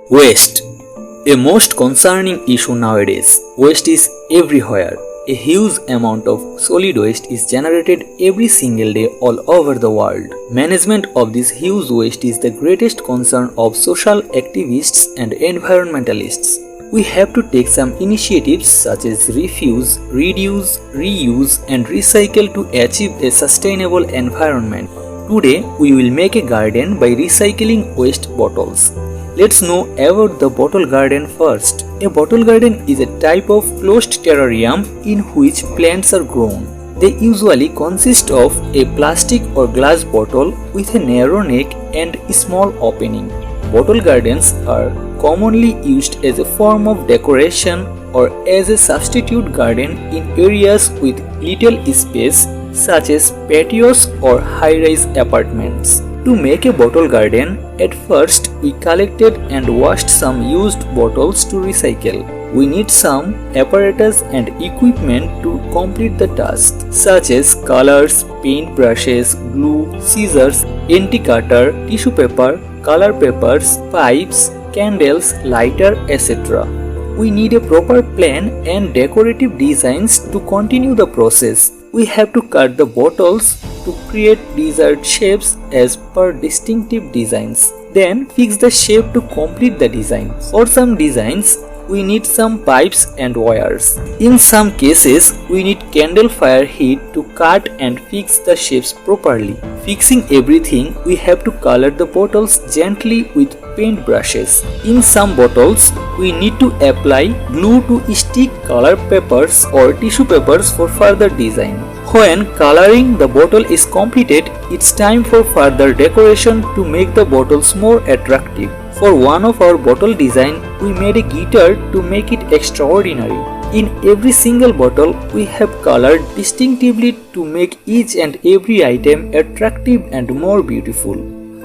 Waste. A most concerning issue nowadays. Waste is everywhere. A huge amount of solid waste is generated every single day all over the world. Management of this huge waste is the greatest concern of social activists and environmentalists. We have to take some initiatives such as refuse, reduce, reuse and recycle to achieve a sustainable environment. Today we will make a garden by recycling waste bottles. Let's know about the bottle garden first. A bottle garden is a type of closed terrarium in which plants are grown. They usually consist of a plastic or glass bottle with a narrow neck and a small opening. Bottle gardens are commonly used as a form of decoration or as a substitute garden in areas with little space such as patios or high-rise apartments. To make a bottle garden, at first we collected and washed some used bottles to recycle. We need some apparatus and equipment to complete the task, such as colors, paint brushes, glue, scissors, anti-cutter, tissue paper, color papers, pipes, candles, lighter, etc. We need a proper plan and decorative designs to continue the process. We have to cut the bottles to create desired shapes as per distinctive designs. Then fix the shape to complete the design. For some designs, we need some pipes and wires. In some cases, we need candle fire heat to cut and fix the shapes properly. Fixing everything, we have to color the bottles gently with paint brushes. In some bottles, we need to apply glue to stick color papers or tissue papers for further design. When coloring the bottle is completed, it's time for further decoration to make the bottles more attractive. For one of our bottle design, we made a guitar to make it extraordinary. In every single bottle, we have colored distinctively to make each and every item attractive and more beautiful.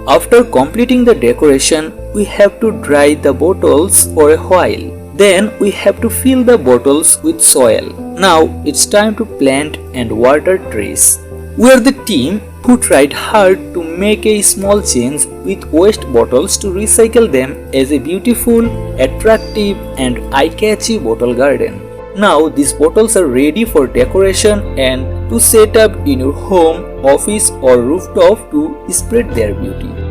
After completing the decoration, we have to dry the bottles for a while. Then we have to fill the bottles with soil. Now it's time to plant and water trees. We are the team who tried hard to make a small change with waste bottles to recycle them as a beautiful, attractive and eye-catchy bottle garden. Now these bottles are ready for decoration and to set up in your home, office or rooftop to spread their beauty.